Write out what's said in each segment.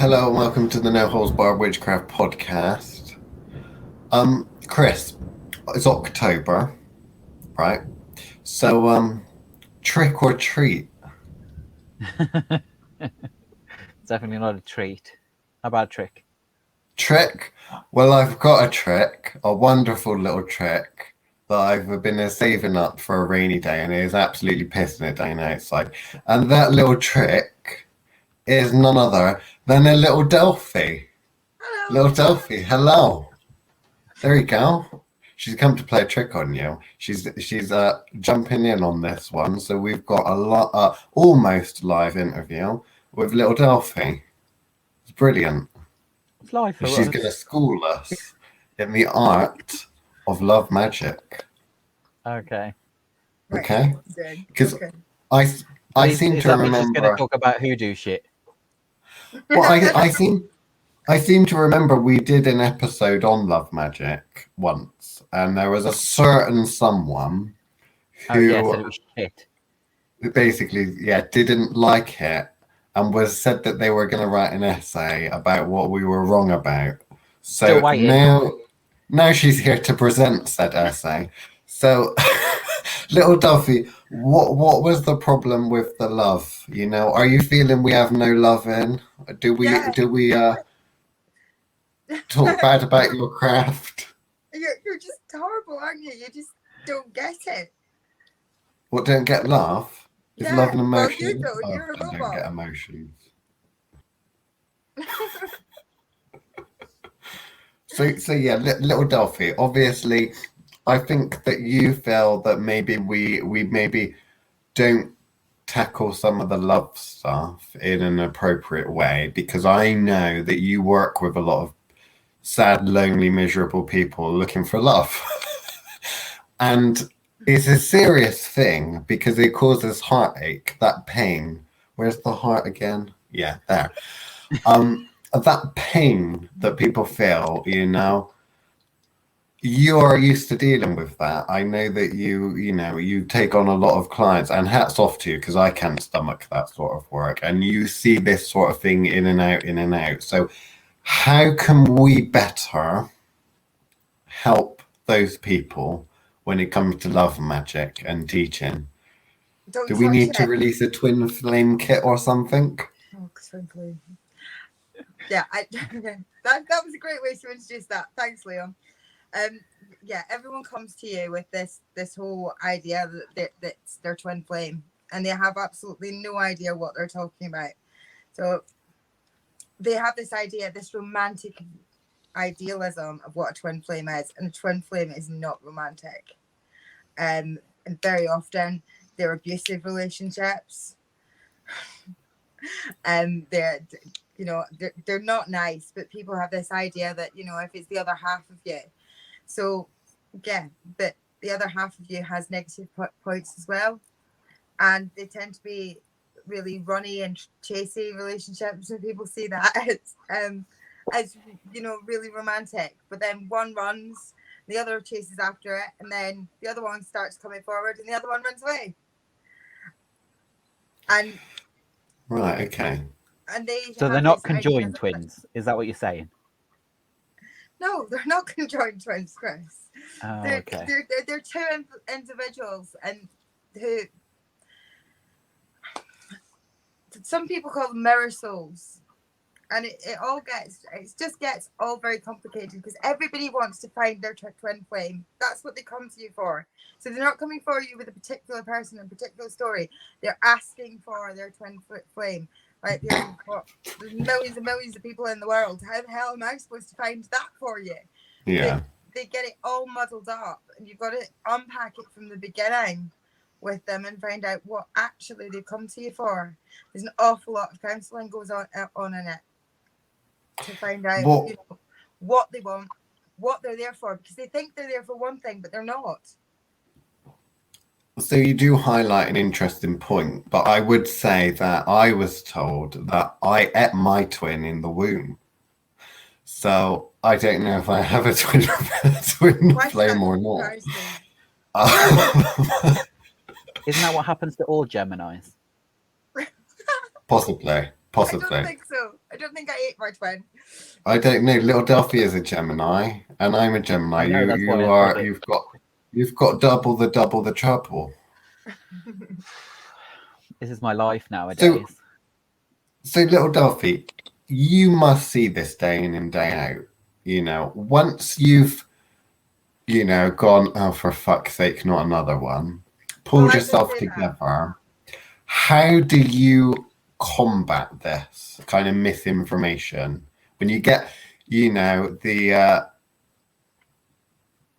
Hello and welcome to the No Holds Barred Witchcraft podcast. Chris, it's October, right? So, trick or treat? Definitely not a treat. How about a trick? Trick? Well, I've got a trick, a wonderful little trick that I've been saving up for a rainy day, and it is absolutely pissing it down outside. And that little trick is none other than a little Delphi. Hello. Little Delphi, hello. There you go. She's come to play a trick on you. She's jumping in on this one, so we've got a almost live interview with little Delphi. It's brilliant. It's live for She's us. going to school us in the art of love magic. Okay. Okay? Right. Because Okay. I Is seem to that mean she's remember. going to talk about hoodoo shit? Well, I seem to remember we did an episode on love magic once, and there was a certain someone Oh, who yeah, said it was shit. basically, didn't like it and said that they were going to write an essay about what we were wrong about. So Still waiting. now she's here to present said essay. So, little Duffy, what was the problem with the love? You know, are you feeling we have no love in? Do we talk bad about your craft? You're just horrible, aren't you? You just don't get it. What, don't get love? Is love an well, emotion? you don't. You're a I don't robot. get emotions. So yeah, little Delphi. Obviously, I think that you feel that maybe we maybe don't tackle some of the love stuff in an appropriate way, because I know that you work with a lot of sad, lonely, miserable people looking for love. And it's a serious thing because it causes heartache, that pain. Where's the heart again? Yeah, there. That pain that people feel, you know, you are used to dealing with that. I know that you take on a lot of clients, and hats off to you, because I can't stomach that sort of work. And you see this sort of thing in and out, in and out. So how can we better help those people when it comes to love magic and teaching? Don't Do we touch need to it. release a twin flame kit or something? Oh, frankly. Yeah, that was a great way to introduce that. Thanks, Liam. Yeah, everyone comes to you with this whole idea that that's their twin flame, and they have absolutely no idea what they're talking about. So they have this idea, this romantic idealism of what a twin flame is, and a twin flame is not romantic. And very often they're abusive relationships. And they're not nice, but people have this idea that, you know, if it's the other half of you. So yeah, but the other half of you has negative points as well, and they tend to be really runny and chasey relationships, and people see that as you know, really romantic. But then one runs, the other chases after it, and then the other one starts coming forward, and the other one runs away. And Right, okay. and they So they're have not this idea conjoined that- twins. Is that what you're saying? No, they're not conjoined twins, Chris. Oh, They're okay. they're two individuals, and who some people call them mirror souls. And it just gets all very complicated, because everybody wants to find their twin flame. That's what they come to you for. So they're not coming for you with a particular person and a particular story. They're asking for their twin flame. Like, there's millions and millions of people in the world. How the hell am I supposed to find that for you? Yeah. They get it all muddled up, and you've got to unpack it from the beginning with them and find out what actually they come to you for. There's an awful lot of counselling goes on in it to find out what they want, what they're there for, because they think they're there for one thing, but they're not. So you do highlight an interesting point, but I would say that I was told that I ate my twin in the womb. So I don't know if I have a twin flame or not. Isn't that what happens to all Geminis? Possibly. I don't think don't think I ate my twin. I don't know. Little Delphi is a Gemini, and I'm a Gemini. I know, that's why You I are. said it. You've got double the trouble. This is my life nowadays. So little Delphi, you must see this day in and day out. You know, once you've, gone, oh, for fuck's sake, not another one. Pulled Well, I yourself did say that. together. How do you combat this kind of misinformation when you get, the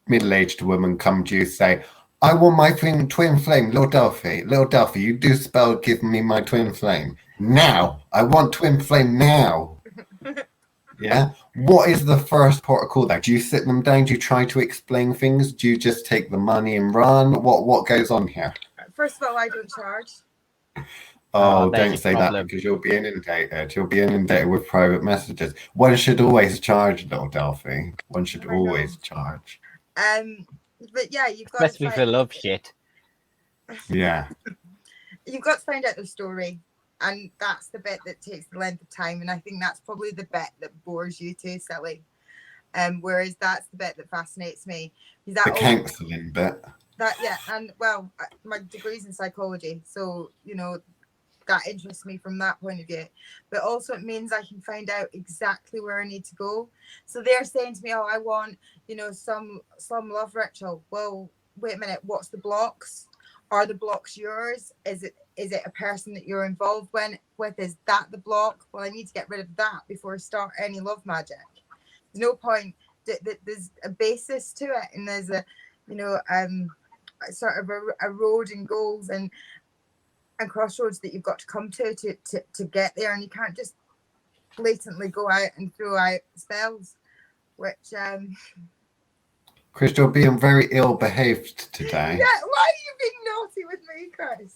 middle-aged woman come to you say, I want my twin flame, little Delphi, you do spell give me my twin flame. Now, I want twin flame now. Yeah. What is the first port of call there? Do you sit them down? Do you try to explain things? Do you just take the money and run? What goes on here? First of all, I don't charge. Oh, there's don't your say problem. that because you'll be inundated. You'll be inundated with private messages. One should always charge, little Delphi. One should I know. always charge. But yeah, you've got Especially for love shit. Yeah. You've got to find out the story, and that's the bit that takes the length of time. And I think that's probably the bit that bores you too, silly. Whereas that's the bit that fascinates me. Is that The counselling bit. And well, my degree's in psychology, so that interests me from that point of view. But also it means I can find out exactly where I need to go. So they're saying to me, oh, I want, some love ritual. Well, wait a minute, what's the blocks? Are the blocks yours? Is it a person that you're involved with? Is that the block? Well, I need to get rid of that before I start any love magic. There's no point. There's a basis to it, and there's a sort of a road and goals and crossroads that you've got to come to get there, and you can't just blatantly go out and throw out spells, which Chris, you're being very ill-behaved today. yeah, why are you being naughty with me, Chris?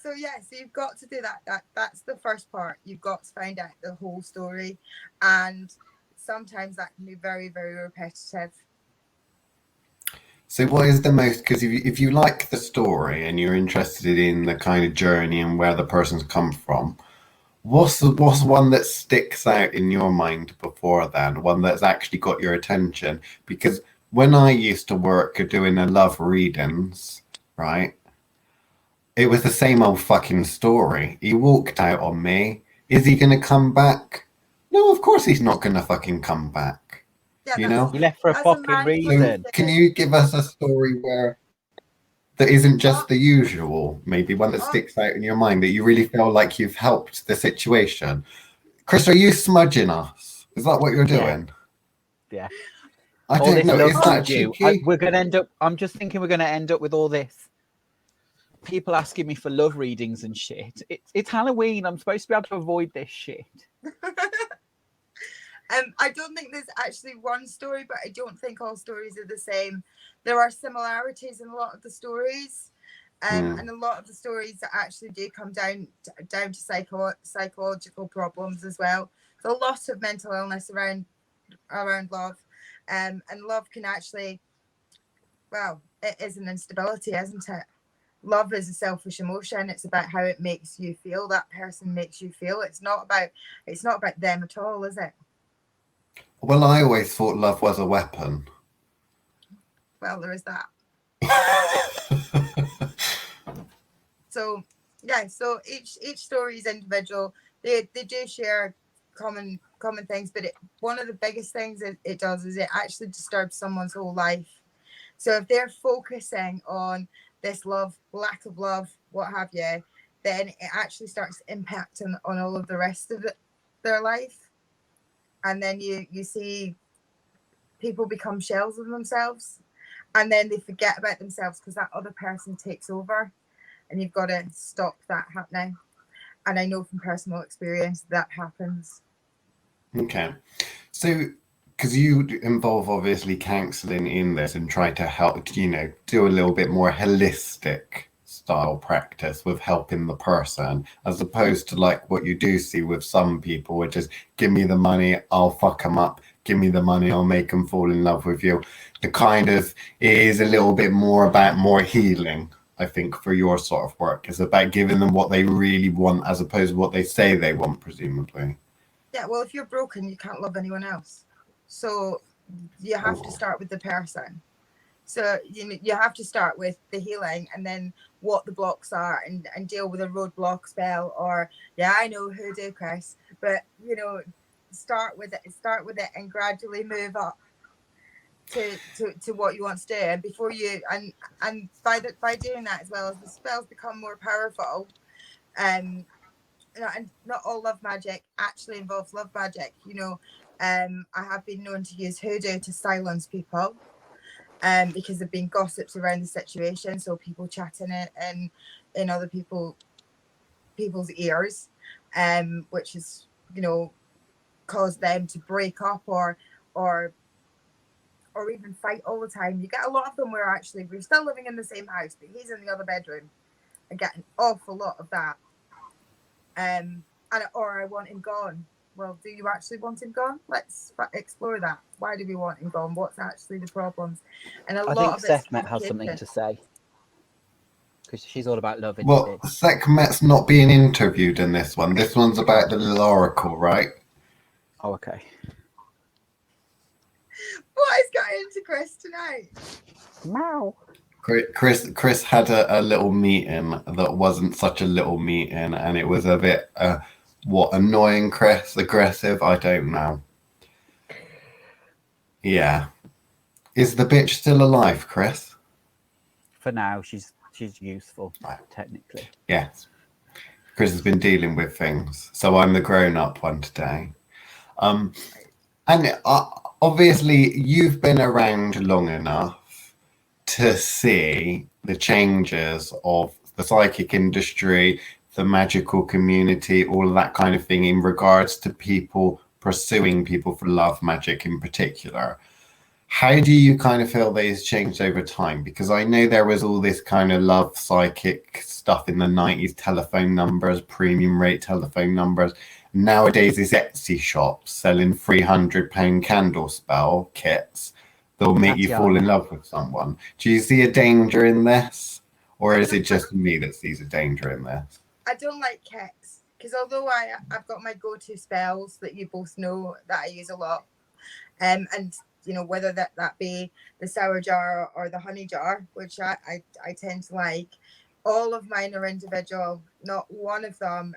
So you've got to do that. That's the first part. You've got to find out the whole story, and sometimes that can be very, very repetitive. So what is the most, because if you like the story and you're interested in the kind of journey and where the person's come from, what's one that sticks out in your mind before then, one that's actually got your attention? Because when I used to work doing a love readings, right, it was the same old fucking story. He walked out on me. Is he going to come back? No, of course he's not going to fucking come back. Yeah, You left for a fucking reason. So can you give us a story that isn't just the usual, maybe one that sticks out in your mind that you really feel like you've helped the situation? Chris, are you smudging us? Is that what you're doing? Yeah. I All don't this know. love Is that you. cheeky? We're going to end up, I'm just thinking we're going to end up with all this. People asking me for love readings and shit. It's Halloween. I'm supposed to be able to avoid this shit. I don't think there's actually one story, but I don't think all stories are the same. There are similarities in a lot of the stories, and a lot of the stories actually do come down to psychological problems as well. There's a lot of mental illness around love, and love can actually, well, it is an instability, isn't it? Love is a selfish emotion. It's about how it makes you feel. That person makes you feel. It's not about them at all, is it? Well, I always thought love was a weapon. Well, there is that. So each story is individual. They do share common things, but one of the biggest things it does is it actually disturbs someone's whole life. So if they're focusing on this love, lack of love, what have you, then it actually starts impacting on all of the rest of their life. And then you see people become shells of themselves, and then they forget about themselves because that other person takes over, and you've got to stop that happening. And I know from personal experience that happens. Okay. So, because you involve obviously counselling in this and try to help, do a little bit more holistic style practice with helping the person, as opposed to like what you do see with some people, which is give me the money, I'll fuck them up. Give me the money, I'll make them fall in love with you. The kind of, it is a little bit more about more healing. I think, for your sort of work. It's about giving them what they really want as opposed to what they say they want, presumably. Yeah, well, if you're broken, you can't love anyone else. So you have to start with the person. So you have to start with the healing and then what the blocks are and deal with a roadblock spell or, yeah, I know hoodoo, Chris, but, you know, start with it and gradually move up to what you want to do. And before you, and by doing that as well, as the spells become more powerful, and not all love magic actually involves love magic. You know, I have been known to use hoodoo to silence people, because there've been gossips around the situation. So people chatting it and in other people's ears, which has, you know, caused them to break up or even fight all the time. You get a lot of them where actually we're still living in the same house, but he's in the other bedroom. I get an awful lot of that. Or I want him gone. Well, do you actually want him gone? Let's explore that. Why do we want him gone? What's actually the problems? And I think Sekhmet has something to say, because she's all about love. Well, Sekhmet's not being interviewed in this one. This one's about the little oracle, right? Oh, okay. What is going into Chris tonight? Meow. Chris had a little meeting that wasn't such a little meeting, and it was a bit annoying Chris, aggressive, I don't know. Yeah. Is the bitch still alive, Chris? For now, she's useful, technically. Yes. Chris has been dealing with things, so I'm the grown-up one today. And obviously you've been around long enough to see the changes of the psychic industry, the magical community, all of that kind of thing in regards to people pursuing people for love magic in particular. How do you kind of feel they've changed over time? Because I know there was all this kind of love psychic stuff in the 90s, telephone numbers, premium rate telephone numbers. Nowadays, it's Etsy shops selling £300 candle spell kits that'll make you fall in love with someone. Do you see a danger in this? Or is it just me that sees a danger in this? I don't like kits, because although I've got my go-to spells that you both know that I use a lot, and you know, whether that be the sour jar or the honey jar, which I tend to like, all of mine are individual. Not one of them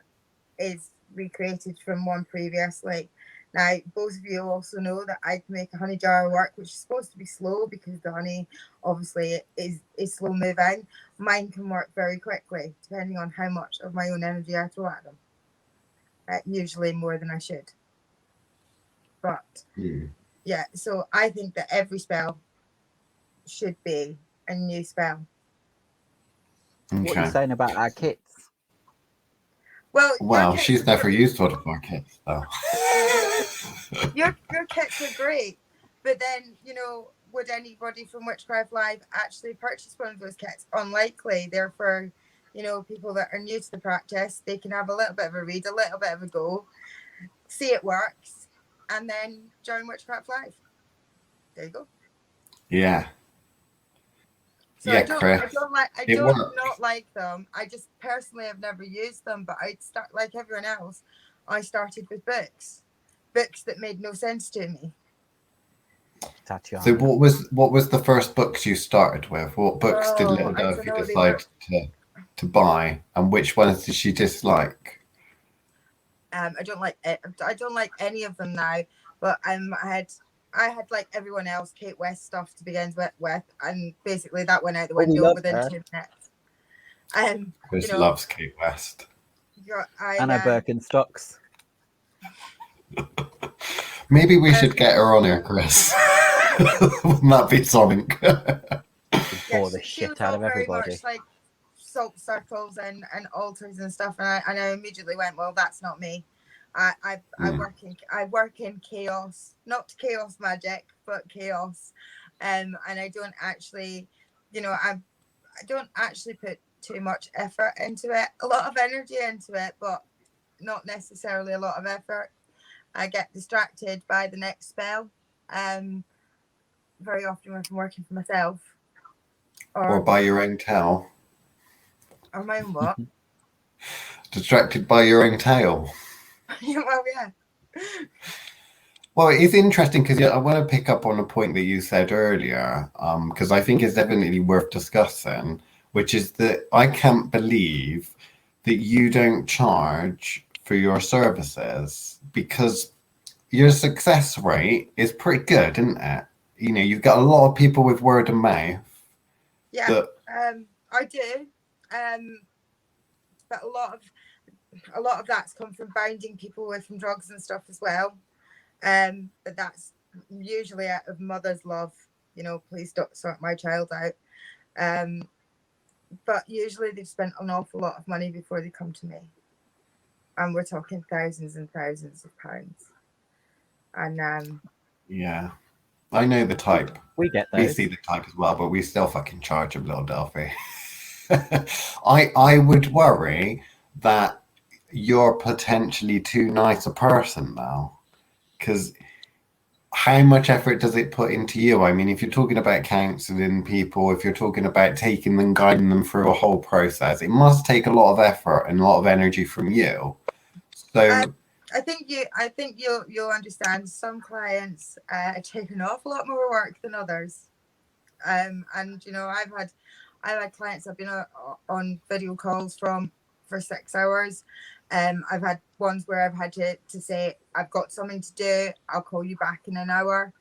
is recreated from one previously. Now, both of you also know that I can make a honey jar work, which is supposed to be slow because the honey obviously is slow moving. Mine can work very quickly, depending on how much of my own energy I throw at them. Usually more than I should. But yeah, so I think that every spell should be a new spell. Okay. What are you saying about our kits? Well, she's never used one of our kits, though. your kits are great, but then, you know, would anybody from Witchcraft Live actually purchase one of those kits? Unlikely. They're for, you know, people that are new to the practice. They can have a little bit of a read, a little bit of a go, see it works, and then join Witchcraft Live. There you go. Yeah. So yeah, I don't not like them. I just personally have never used them, but I start like everyone else. I started with books that made no sense to me. Tatiana. So what was the first books you started with? What books did little Delphi decide to buy, and which ones did she dislike? I don't like any of them now, but I had like everyone else, Kate West stuff to begin with, and basically that went out the window within 2 minutes. Chris loves Kate West. Anna Birkenstocks. Maybe we should get her on here, Chris. Wouldn't that be something? Bore the shit out of everybody. Very much like salt circles and altars and stuff, and I immediately went, well, that's not me. I work in chaos, not chaos magic, but chaos, and I don't actually, you know, I don't actually put too much effort into it. A lot of energy into it, but not necessarily a lot of effort. I get distracted by the next spell, very often when I'm working for myself, or by your own towel. Am I on what? Distracted by your own tail. Well, yeah. Well, it's interesting because I want to pick up on a point that you said earlier, because I think it's definitely worth discussing, which is that I can't believe that you don't charge for your services, because your success rate is pretty good, isn't it? You know, you've got a lot of people with word of mouth. Yeah, That, I do. But a lot of that's come from binding people away from drugs and stuff as well. But that's usually out of mother's love, you know, please don't sort my child out. But usually they've spent an awful lot of money before they come to me. And we're talking thousands and thousands of pounds. And yeah, I know the type. We get We those. see the type as well, but we still fucking charge them, little Delphi. I would worry that you're potentially too nice a person now, because how much effort does it put into you? I mean, if you're talking about counseling people, if you're talking about taking them, guiding them through a whole process, it must take a lot of effort and a lot of energy from you. So I think you'll understand some clients take an awful lot more work than others. And you know, I've had clients I've been on video calls for 6 hours. I've had ones where I've had to say, I've got something to do, I'll call you back in an hour.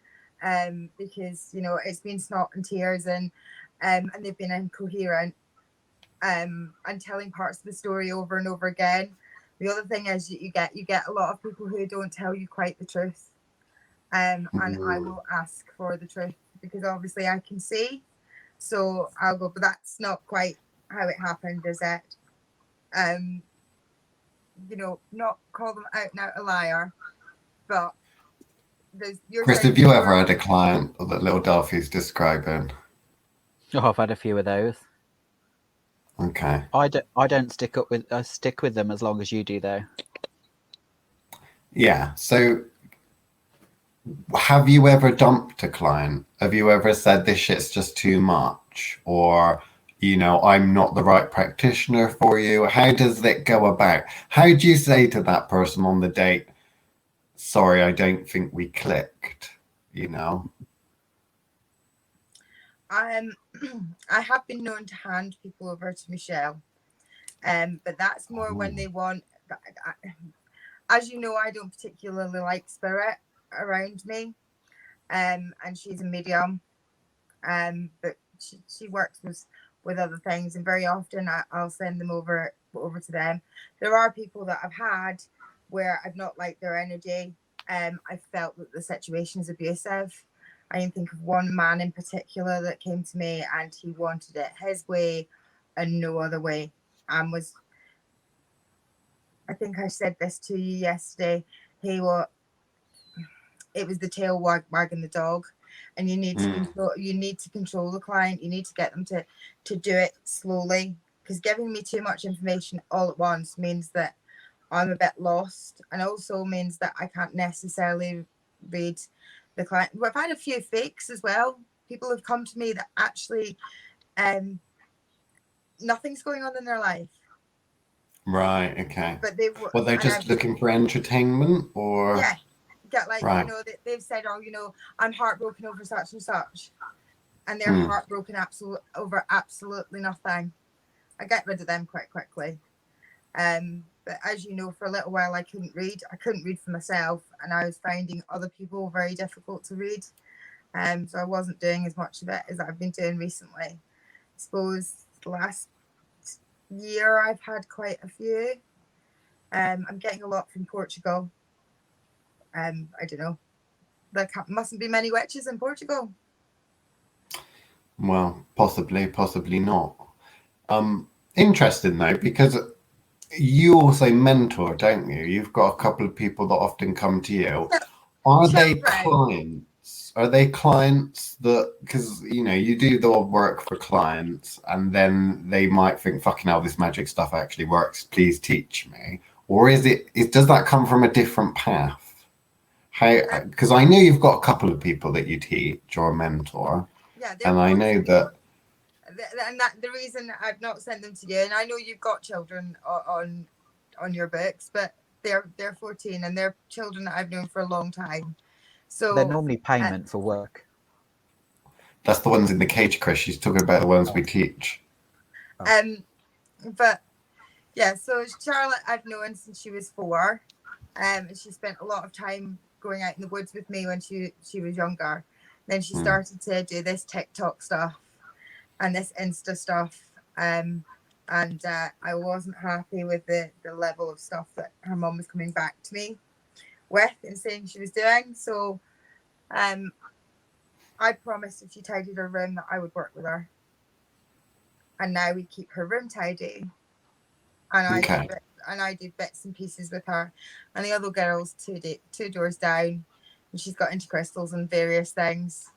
Because, you know, it's been snot and tears and they've been incoherent and telling parts of the story over and over again. The other thing is you get a lot of people who don't tell you quite the truth. And I will ask for the truth because obviously I can see. So I'll go, but that's not quite how it happened, is it? You know, not call them out and out a liar, but Chris, have you ever had a client that little Delphi's describing? Oh, I've had a few of those. Okay. I don't stick with them as long as you do, though. Yeah. So have you ever dumped a client? Have you ever said this shit's just too much? Or, you know, I'm not the right practitioner for you? How does it go about? How do you say to that person on the date, sorry, I don't think we clicked, you know? I have been known to hand people over to Michelle, but that's more when they want. As you know, I don't particularly like spirit around me, and she's a medium, but she works with other things, and very often I'll send them over to them. There are people that I've had where I've not liked their energy. I felt that the situation is abusive. I can think of one man in particular that came to me and he wanted it his way and no other way. And I think I said this to you yesterday. It was the tail wagging the dog, and you need to control the client. You need to get them to do it slowly, because giving me too much information all at once means that I'm a bit lost, and also means that I can't necessarily read the client. I've had a few fakes as well. People have come to me that actually nothing's going on in their life. Right, okay. But they're just looking for entertainment, or get like, right. You know, they've said, oh, you know, I'm heartbroken over such and such, and they're heartbroken over absolutely nothing. I get rid of them quite quickly. But as you know, for a little while I couldn't read for myself, and I was finding other people very difficult to read. So I wasn't doing as much of it as I've been doing recently. I suppose the last year I've had quite a few. I'm getting a lot from Portugal. I don't know. There mustn't be many witches in Portugal. Well, possibly not. Interesting though, because you also mentor, don't you? You've got a couple of people that often come to you. Are they clients? Are they clients that, because, you know, you do the work for clients and then they might think, fucking hell, this magic stuff actually works, please teach me? Or does that come from a different path? How, because I know you've got a couple of people that you teach or mentor. Yeah, and I know that and that the reason I've not sent them to you, and I know you've got children on your books, but they're 14 and they're children that I've known for a long time. So They're normally payment for work. That's the ones in the cage, Chris. She's talking about the ones we teach. But yeah, so Charlotte I've known since she was 4, and she spent a lot of time going out in the woods with me when she was younger. Then she started to do this TikTok stuff and this Insta stuff, and I wasn't happy with the level of stuff that her mum was coming back to me with and saying she was doing. So I promised if she tidied her room that I would work with her, and now we keep her room tidy, and I do bits and pieces with her. And the other girl's two doors down, and she's got into crystals and various things.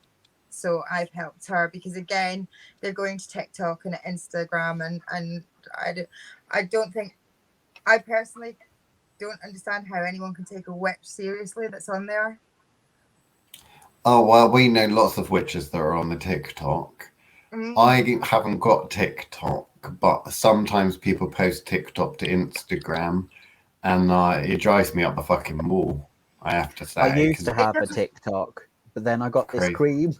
So I've helped her because, again, they're going to TikTok and Instagram, and I personally don't understand how anyone can take a witch seriously that's on there. Oh, well, we know lots of witches that are on the TikTok. I haven't got TikTok, but sometimes people post TikTok to Instagram, and it drives me up the fucking wall, I have to say. I used to have a TikTok, but then I got this cream,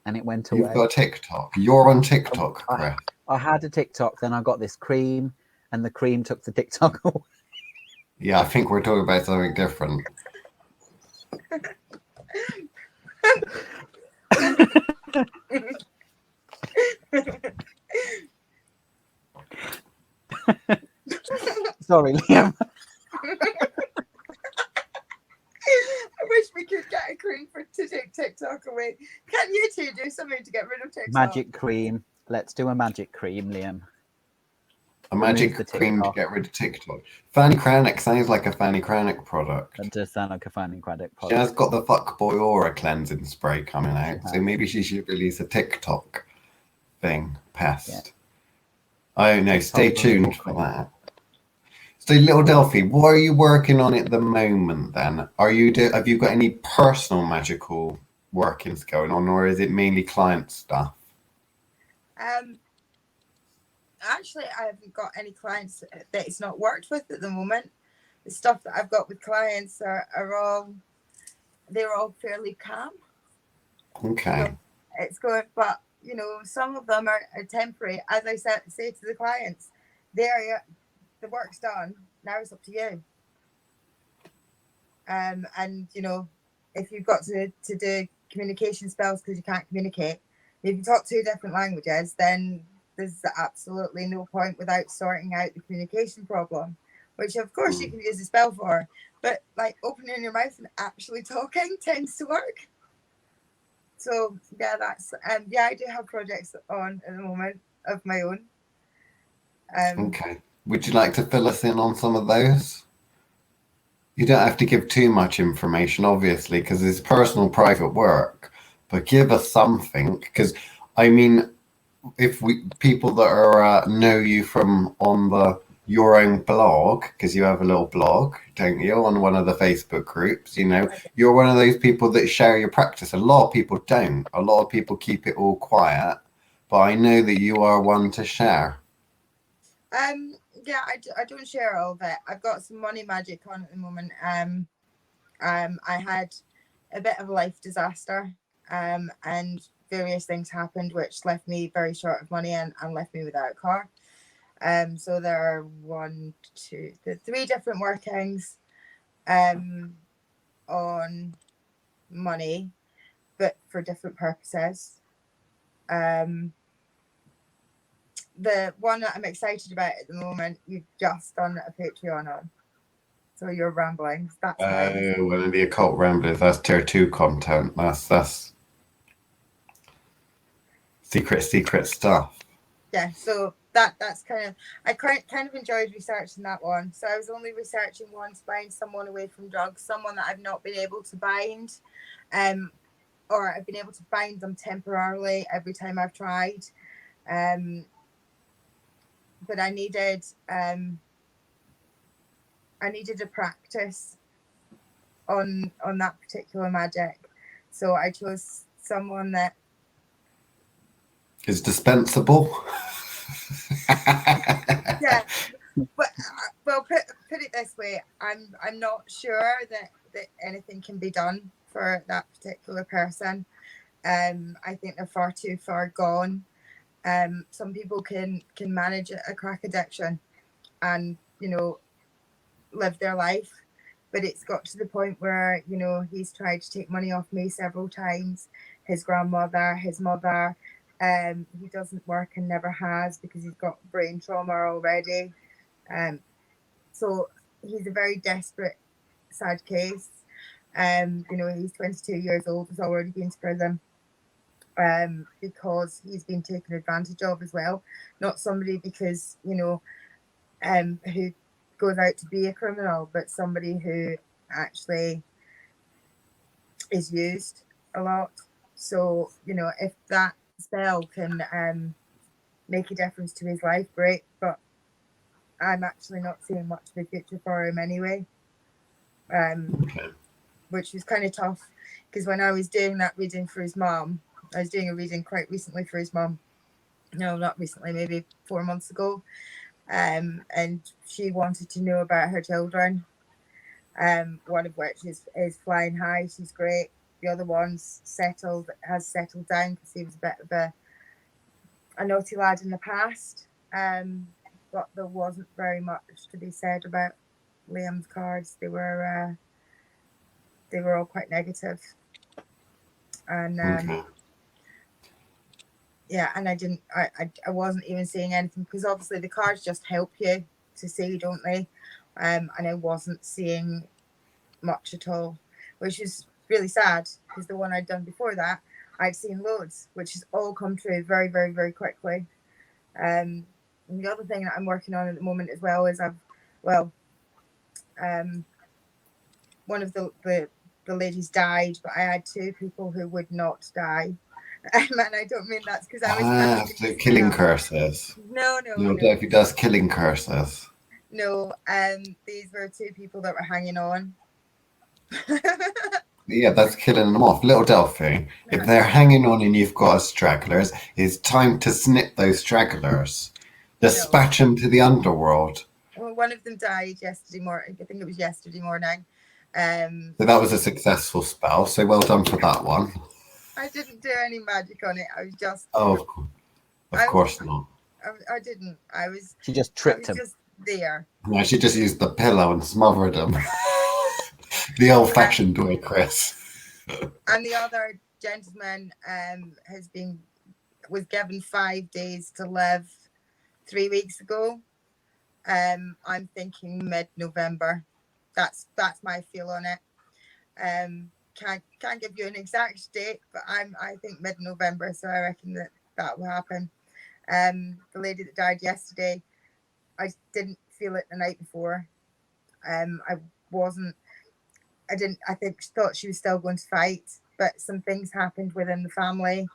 and it went away. You've got a TikTok? You're on TikTok, Chris? I had a TikTok, then I got this cream, and the cream took the TikTok away. Yeah, I think we're talking about something different. Sorry, Liam. I wish we could get a cream to take TikTok away. Can you two do something to get rid of TikTok? Magic cream. Let's do a magic cream, Liam. A magic cream to get rid of TikTok. Fanny Cranach sounds like a Fanny Cranach product. That does sound like a Fanny Cranach product. She has got the fuckboy aura cleansing spray coming out, so maybe she should release a TikTok thing. Pest. Yeah. I don't know. Stay tuned for that. So, little Delphi, what are you working on at the moment? Then, have you got any personal magical workings going on, or is it mainly client stuff? Actually, I haven't got any clients that it's not worked with at the moment. The stuff that I've got with clients they're all fairly calm. Okay. So it's good, but some of them are temporary. As I say to the clients, the work's done. Now it's up to you. And if you've got to do communication spells because you can't communicate, if you talk 2 different languages, then there's absolutely no point without sorting out the communication problem, which of course you can use a spell for, but like opening your mouth and actually talking tends to work. So yeah, that's I do have projects on at the moment of my own. Okay. Would you like to fill us in on some of those? You don't have to give too much information, obviously, because it's personal, private work. But give us something, because I mean, if people that are know you from on your own blog, because you have a little blog, don't you, on one of the Facebook groups, you're one of those people that share your practice. A lot of people don't. A lot of people keep it all quiet, but I know that you are one to share. Yeah, I don't share all of it. I've got some money magic on at the moment. I had a bit of a life disaster, and various things happened which left me very short of money and left me without a car. So there are 3 different workings on money, but for different purposes. The one that I'm excited about at the moment, you've just done a Patreon on. So you're rambling. That's nice. One of the occult ramblers. That's tier 2 content. That's secret stuff. Yeah, so that's I kind of enjoyed researching that one. So I was only researching one to bind someone away from drugs, someone that I've not been able to bind, or I've been able to bind them temporarily every time I've tried. But I needed a practice on that particular magic, so I chose someone that is dispensable. Yeah, but well, put it this way, I'm not sure that anything can be done for that particular person. I think they're far too far gone. Some people can manage a crack addiction and, you know, live their life, but it's got to the point where, you know, he's tried to take money off me several times, his grandmother, his mother. He doesn't work and never has because he's got brain trauma already. So he's a very desperate, sad case. You know, he's 22 years old, has already been to prison because he's been taken advantage of as well. Not somebody because, you know, who goes out to be a criminal, but somebody who actually is used a lot. So, you know, if that spell can make a difference to his life, great. But I'm actually not seeing much of a future for him anyway. Okay. Which was kind of tough because when I was doing that reading for his mom, I was doing a reading quite recently for his mom. No, not recently, maybe 4 months ago. And she wanted to know about her children. One of which is flying high. She's great. The other one's has settled down because he was a bit of a naughty lad in the past. But there wasn't very much to be said about Liam's cards. They were all quite negative. And Okay. yeah, and I wasn't even seeing anything because obviously the cards just help you to see, don't they? And I wasn't seeing much at all, which is really sad because the one I'd done before that, I'd seen loads, which has all come true very, very, very quickly. And the other thing that I'm working on at the moment as well is one of the ladies died, but I had two people who would not die. And I don't mean that's because I was So killing curses. No. Delphi does killing curses. No, these were two people that were hanging on. Yeah, that's killing them off. Little Delphi, if they're hanging on and you've got stragglers, it's time to snip those stragglers. Dispatch them to the underworld. Well, one of them died yesterday morning. I think it was yesterday morning. So that was a successful spell. So well done for that one. I didn't do any magic on it. I was just. Oh, of course not. I didn't. I was. She just tricked him. Just there. No, she just used the pillow and smothered him. The old-fashioned way, Chris. And the other gentleman was given 5 days to live 3 weeks ago. I'm thinking mid-November. That's my feel on it. Can't give you an exact date, but I think mid-November, so I reckon that will happen. The lady that died yesterday, I didn't feel it the night before. I thought she was still going to fight, but some things happened within the family,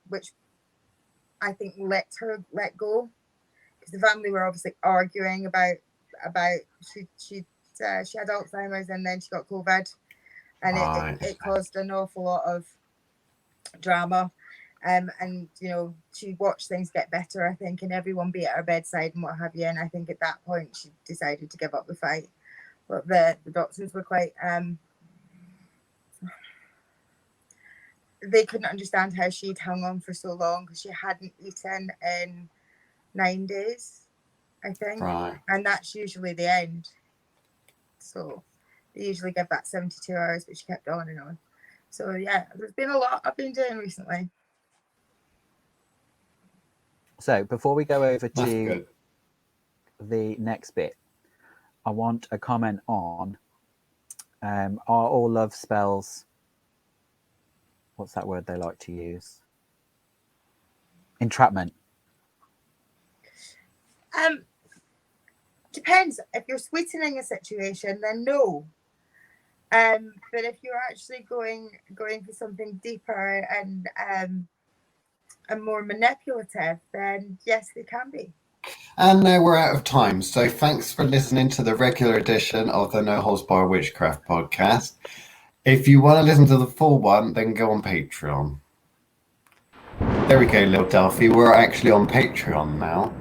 which I think let her let go, because the family were obviously arguing about she had Alzheimer's and then she got COVID, and it caused an awful lot of drama. And you know, she watched things get better, I think, and everyone be at her bedside and what have you. And I think at that point she decided to give up the fight. But the doctors were quite they couldn't understand how she'd hung on for so long, because she hadn't eaten in 9 days, I think. Right. And that's usually the end. So they usually give that 72 hours, but she kept on and on. So yeah, there's been a lot I've been doing recently. So before we go over to the next bit, I want a comment on are all love spells, what's that word they like to use? Entrapment. Depends. If you're sweetening a situation, then no. But if you're actually going for something deeper and more manipulative, then yes, they can be. And now we're out of time. So thanks for listening to the regular edition of the No Holds Barred Witchcraft podcast. If you want to listen to the full one, then go on Patreon. There we go, little Delphi. We're actually on Patreon now.